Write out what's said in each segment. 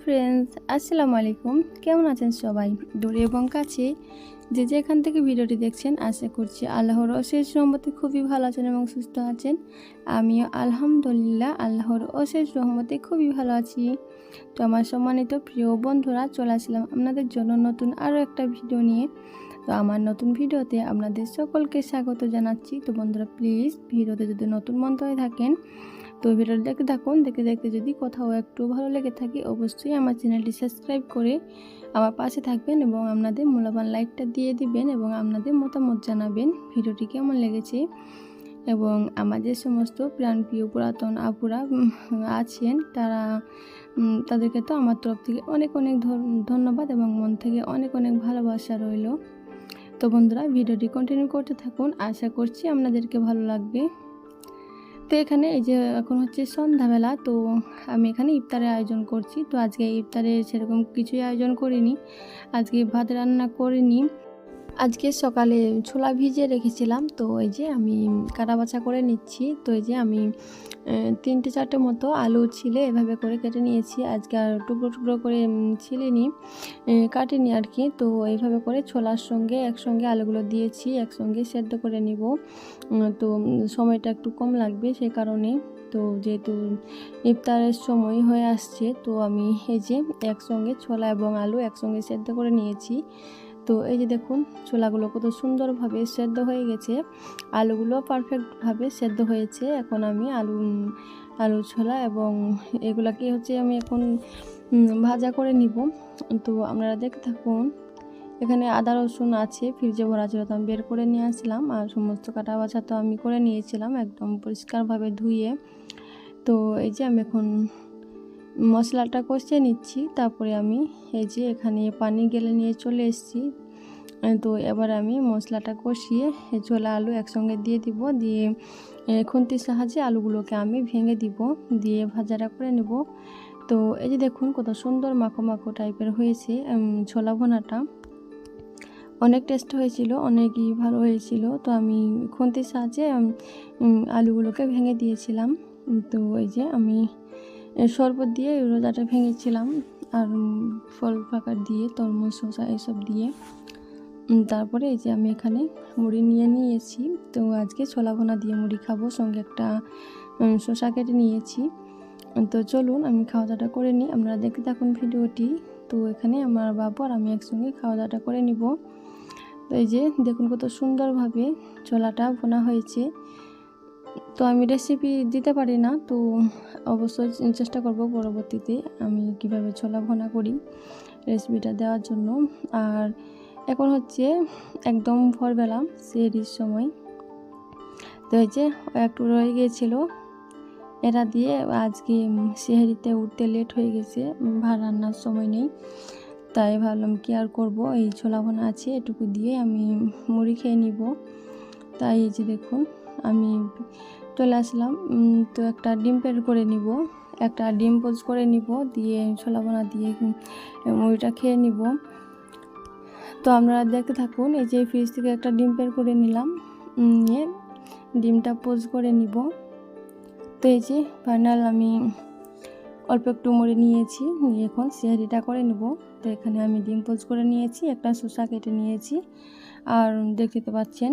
Friends, আসসালামু আলাইকুম। কেমন আছেন সবাই? দূরে এবং কাছে যে যেখান থেকে ভিডিওটি দেখছেন, আশা করছি আল্লাহর অশেষ রহমতে খুবই ভালো আছেন এবং সুস্থ আছেন। আমিও আলহামদুলিল্লাহ আল্লাহর অশেষ রহমতে খুবই ভালো আছি। তো আমার সম্মানিত প্রিয় বন্ধুরা, চলে আসলাম আপনাদের জন্য নতুন আরও একটা ভিডিও নিয়ে। তো আমার নতুন ভিডিওতে আপনাদের সকলকে স্বাগত জানাচ্ছি। তো বন্ধুরা, প্লিজ ভিডিওতে যদি নতুন বন্ধু হয়ে থাকেন তো ভিডিওটি দেখতে থাকুন। দেখতে দেখতে যদি কোথাও একটু ভালো লেগে থাকে, অবশ্যই আমার চ্যানেলটি সাবস্ক্রাইব করে আমার পাশে থাকবেন এবং আপনাদের মূল্যবান লাইকটা দিয়ে দিবেন এবং আপনাদের মতামত জানাবেন ভিডিওটি কেমন লেগেছে। এবং আমার যে সমস্ত প্রাণপ্রিয় পুরাতন আপুরা আছেন, তাদেরকে তো আমার তরফ থেকে অনেক অনেক ধন্যবাদ এবং মন থেকে অনেক অনেক ভালোবাসা রইল। তো বন্ধুরা, ভিডিওটি কন্টিনিউ করতে থাকুন, আশা করছি আপনাদেরকে ভালো লাগবে। তো এখানে এই যে এখন হচ্ছে সন্ধ্যাবেলা, তো আমি এখানে ইফতারের আয়োজন করছি। তো আজকে ইফতারে সেরকম কিছুই আয়োজন করিনি, আজকে ভাত রান্না করিনি। আজকে সকালে ছোলা ভিজিয়ে রেখেছিলাম, তো এই যে আমি কাটা বাছা করে নিচ্ছি। তো এই যে আমি 3-4টে মতো আলু ছিলে এভাবে করে কেটে নিয়েছি। আজকে আর টুকরো টুকরো করে ছিলিনি, কাটিনি আর কি। তো এইভাবে করে ছোলার সঙ্গে একসঙ্গে আলুগুলো দিয়েছি, একসঙ্গে সেদ্ধ করে নিব। তো সময়টা একটু কম লাগবে সেই কারণে। তো যেহেতু ইফতারের সময় হয়ে আসছে, তো আমি এই যে একসঙ্গে ছোলা এবং আলু একসঙ্গে সেদ্ধ করে নিয়েছি। তো এই যে দেখুন, ছোলাগুলো কত সুন্দরভাবে সেদ্ধ হয়ে গেছে, আলুগুলো পারফেক্টভাবে সেদ্ধ হয়েছে। এখন আমি আলু ছোলা এবং এগুলাকে হচ্ছে আমি এখন ভাজা করে নিব। তো আপনারা দেখতে থাকুন। এখানে আদা রসুন আছে, ফ্রিজে ভরা ছিল, তো আমি বের করে নিয়ে আসলাম। আর সমস্ত কাটা বাছা তো আমি করে নিয়েছিলাম একদম পরিষ্কারভাবে ধুয়ে। তো এই যে আমি এখন মশলাটা কষিয়ে নিচ্ছি। তারপরে আমি এই যে এখানে পানি গেলে নিয়ে চলে এসেছি। তো এবার আমি মশলাটা কষিয়ে ছোলা আলু একসঙ্গে দিয়ে দিব, দিয়ে খুন্তির সাহায্যে আলুগুলোকে আমি ভেঙে দিব, দিয়ে ভাজাটা করে নেব। তো এই যে দেখুন, কত সুন্দর মাখো মাখো টাইপের হয়েছে ছোলা ভুনাটা, অনেক টেস্ট হয়েছিল, অনেকই ভালো হয়েছিল। তো আমি খুন্তির সাহায্যে আলুগুলোকে ভেঙে দিয়েছিলাম। তো এই যে আমি শরবত দিয়ে রোজাটা ভেঙেছিলাম, আর ফল পাকার দিয়ে তরমুজ শসা এসব দিয়ে। তারপরে এই যে আমি এখানে মুড়ি নিয়ে নিয়েছি। তো আজকে ছোলা ভুনা দিয়ে মুড়ি খাবো, সঙ্গে একটা শসা কেটে নিয়েছি। তো চলুন আমি খাওয়া দাওয়াটা করে নিই, আপনারা দেখতে থাকুন ভিডিওটি। তো এখানে আমার বাবু আর আমি একসঙ্গে খাওয়া দাওয়াটা করে নিব। তো এই যে দেখুন, কত সুন্দরভাবে ছোলাটা ভুনা হয়েছে। তো আমি রেসিপি দিতে পারি না, তো অবশ্যই চেষ্টা করব পরবর্তীতে আমি কিভাবে ছোলা ভুনা করি রেসিপিটা দেওয়ার জন্য। আর এখন হচ্ছে একদম ভোরবেলা, সেহরির সময়। তো এই যে একটু রয়ে গিয়েছিল, এরা দিয়ে আজকে সেহরিতে উঠতে লেট হয়ে গেছে, ভাত রান্নার সময় নেই। তাই ভাবলাম কি আর করব, এই ছোলা ভুনা আছে, এটুকু দিয়ে আমি মুড়ি খেয়ে নিব। তাই এই যে দেখুন, আমি চলে আসলাম। তো একটা ডিম বের করে নিব, একটা ডিম পোচ করে নিব, দিয়ে ছোলা ভুনা দিয়ে মুড়িটা খেয়ে নিব। তো আপনারা দেখতে থাকুন। এই যে ফ্রিজ থেকে একটা ডিম বের করে নিলাম, নিয়ে ডিমটা পোচ করে নিব। তো এই যে ফাইনাল আমি অল্প একটু মুড়ি নিয়েছি, নিয়ে এখন সেহরিটা করে নেব। তো এখানে আমি ডিম পোচ করে নিয়েছি, একটা শসা কেটে নিয়েছি, আর দেখতে পাচ্ছেন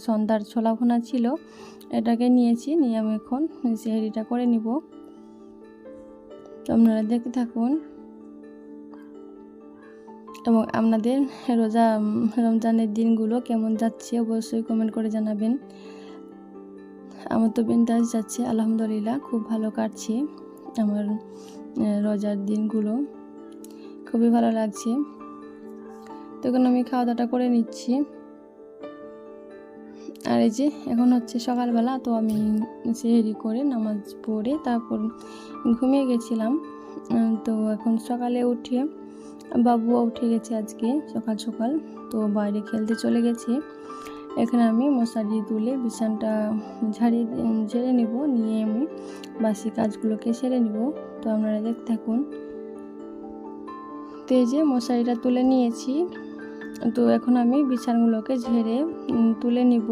সন্ধ্যার ছোলা ভুনা ছিল, এটাকে নিয়েছি, নিয়ে আমি এখন সেহরিটা করে নিব। তো আপনারা দেখতে থাকুন এবং আপনাদের রমজানের দিনগুলো কেমন যাচ্ছে অবশ্যই কমেন্ট করে জানাবেন। আমার তো বিন্দাস যাচ্ছে, আলহামদুলিল্লাহ, খুব ভালো কাটছে আমার রোজার দিনগুলো, খুবই ভালো লাগছে। তো এখন আমি খাওয়া দাওয়াটা করে নিচ্ছি। আর এই যে এখন হচ্ছে সকালবেলা, তো আমি সেহরি করে নামাজ পড়ে তারপর ঘুমিয়ে গেছিলাম। তো এখন সকালে উঠে বাবুও উঠে গেছে আজকে সকাল সকাল, তো বাইরে খেলতে চলে গেছে। এখানে আমি মশারি তুলে বিছানাটা ঝেড়ে নিব, নিয়ে আমি বাসি কাজগুলোকে সেরে নিব। তো আপনারা দেখতে থাকুন। তো এই যে মশারিটা তুলে নিয়েছি, তো এখন আমি বিছানাগুলোকে ঝেড়ে তুলে নিব।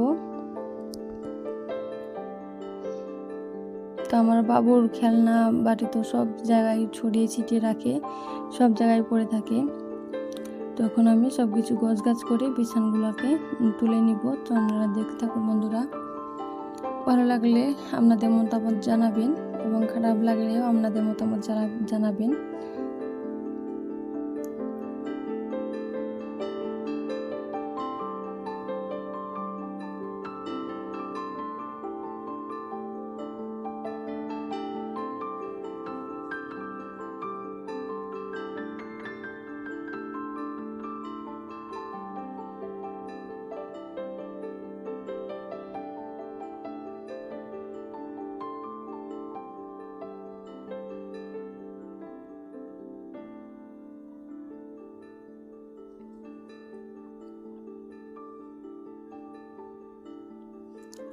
তো আমার বাবুর খেলনা বাটি তো সব জায়গায় ছড়িয়ে ছিটিয়ে রাখে, সব জায়গায় পড়ে থাকে। তখন আমি সব কিছু গোছগাছ করে বিছানাগুলোকে তুলে নিব। তো আপনারা দেখতে থাকুন বন্ধুরা। ভালো লাগলে আপনাদের মতামত জানাবেন এবং খারাপ লাগলেও আপনাদের মতামত জানাবেন।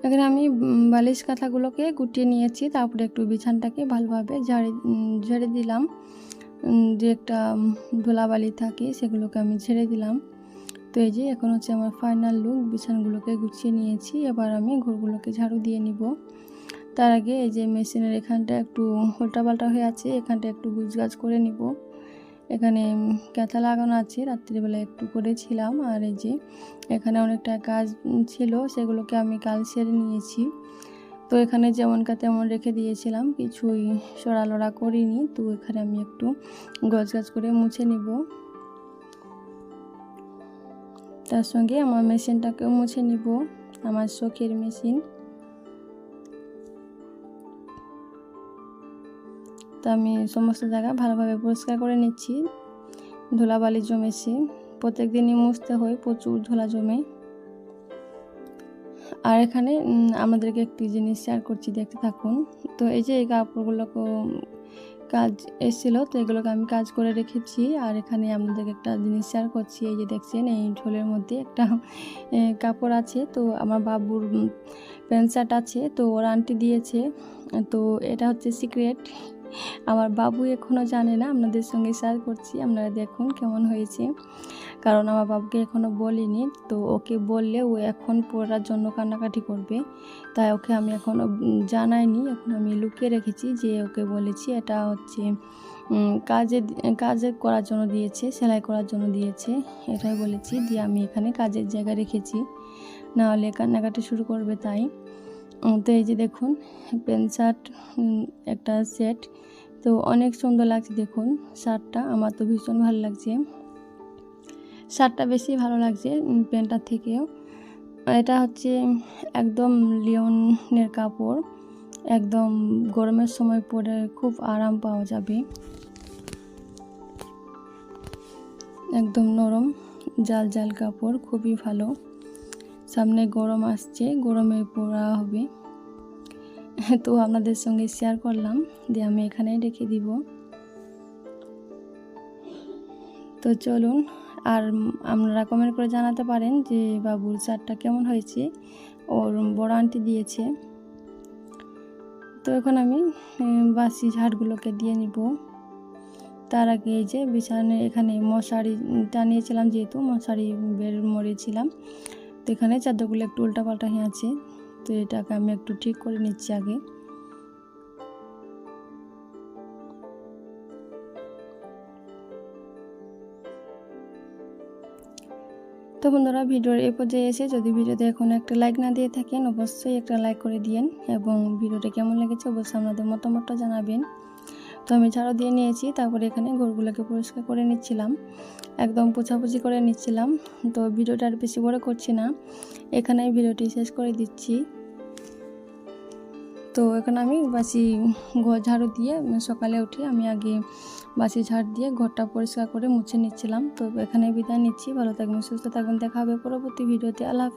এখানে আমি বালিশ কাঁথাগুলোকে গুটিয়ে নিয়েছি, তারপরে একটু বিছানাটাকে ভালোভাবে ঝেড়ে দিলাম। যে একটা ধুলাবালি থাকে সেগুলোকে আমি ঝেড়ে দিলাম। তো এই যে এখন হচ্ছে আমার ফাইনাল লুক। বিছানাগুলোকে গুছিয়ে নিয়েছি, এবার আমি ঘরগুলোকে ঝাড়ু দিয়ে নিব। তার আগে এই যে মেশিনের এখানটা একটু উল্টাপাল্টা হয়ে আছে, এখানটা একটু গুছগাছ করে নিব। এখানে কাঁথা লাগানো আছে, রাত্রিবেলা একটু করেছিলাম। আর এই যে এখানে অনেকটা কাজ ছিল, সেগুলোকে আমি কাল সেরে নিয়েছি। তো এখানে যেমনকা তেমন রেখে দিয়েছিলাম, কিছুই সরালড়া করিনি। তো এখানে আমি একটু গোছগাছ করে মুছে নিব। তার সঙ্গে আমার মেশিনটাকেও মুছে নিব, আমার শখের মেশিন। তো আমি সমস্ত জায়গা ভালোভাবে পরিষ্কার করে নিচ্ছি। ধুলাবালি জমেছে, প্রত্যেক দিনই মুছতে হয়, প্রচুর ধুলা জমে। আর এখানে আমাদেরকে একটি জিনিস শেয়ার করছি, দেখতে থাকুন। তো এই যে এই কাপড়গুলোকে কাজ এসেছিলো, তো এগুলোকে আমি কাজ করে রেখেছি। আর এখানে আপনাদেরকে একটা জিনিস শেয়ার করছি। এই যে দেখছেন, এই ঝোলের মধ্যে একটা কাপড় আছে। তো আমার বাবুর প্যান্ট শার্ট আছে, তো ওর আন্টি দিয়েছে। তো এটা হচ্ছে সিক্রেট, আমার বাবু এখনও জানে না। আপনাদের সঙ্গে শেয়ার করছি, আপনারা দেখুন কেমন হয়েছে। কারণ আমার বাবুকে এখনও বলিনি, তো ওকে বললে ও এখন পড়ার জন্য কান্নাকাটি করবে, তাই ওকে আমি এখনও জানাইনি। এখন আমি লুকিয়ে রেখেছি, যে ওকে বলেছি এটা হচ্ছে কাজে করার জন্য দিয়েছে, সেলাই করার জন্য দিয়েছে, এটাই বলেছি। দিয়ে আমি এখানে কাজের জায়গা রেখেছি, নাহলে কান্নাকাটি শুরু করবে তাই। তো এই যে দেখুন প্যান্ট শার্ট একটা সেট, তো অনেক সুন্দর লাগছে। দেখুন শার্টটা আমার তো ভীষণ ভালো লাগছে, শার্টটা বেশি ভালো লাগছে প্যান্টটার থেকেও। এটা হচ্ছে একদম লিওনের কাপড়, একদম গরমের সময় পরে খুব আরাম পাওয়া যাবে। একদম নরম জাল জাল কাপড়, খুবই ভালো। সামনে গরম আসছে, গরমে পরা হবে। তো আপনাদের সঙ্গে শেয়ার করলাম, দিয়ে আমি এখানেই রেখে দিব। তো চলুন, আর আপনারা কমেন্ট করে জানাতে পারেন যে বাবুর শার্টটা কেমন হয়েছে, ওর বড় আন্টি দিয়েছে। তো এখন আমি বাসি ঝাড়গুলোকে দিয়ে নিব। তার আগে এই যে বিছানায় এখানে মশারি টানিয়েছিলাম, যেহেতু মশারি বের মরেছিলাম, তো এখানে চাদরগুলো একটু উল্টাপাল্টা হয়ে আছে। তো এটাকে আমি একটু ঠিক করে নিচ্ছি আগে। তো বন্ধুরা, ভিডিওর এই পর্যায়ে এসে যদি ভিডিওতে এখন একটা লাইক না দিয়ে থাকেন, অবশ্যই একটা লাইক করে দিন, এবং ভিডিওটা কেমন লেগেছে অবশ্যই আপনাদের মতামতটা জানাবেন। তো আমি ঝাড়ু দিয়ে নিয়েছি, তারপরে এখানে ঘরগুলোকে পরিষ্কার করে নিচ্ছিলাম, একদম পোছাপুছি করে নিচ্ছিলাম। তো ভিডিওটা আর বেশি বড় করছি না, এখানেই ভিডিওটি শেষ করে দিচ্ছি। তো এখানে আমি বাসি ঘর ঝাড়ু দিয়ে সকালে উঠে আমি আগে বাসি ঝাড় দিয়ে ঘরটা পরিষ্কার করে মুছে নিচ্ছিলাম। তো এখানে বিদায় নিচ্ছি, ভালো থাকবেন, সুস্থ থাকবেন, দেখা হবে পরবর্তী ভিডিওতে। আল্লাহ হাফেজ।